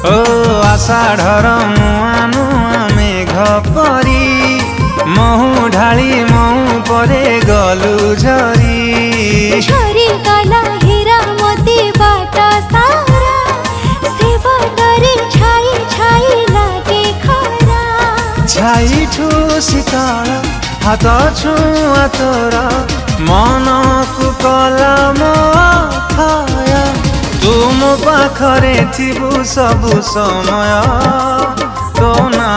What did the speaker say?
ओ आषाढ़र मुआ नुआ मेघ परी महु ढाली महु परे गलु झरी झरी गला हीरा मोती बाट सारा से बाटरे छाई छाई लागे खरा छाई ठू शीतल हाथ छुआ तोर मन को कला मोथाय तुम पाखरे थिबु सबु समय तो ना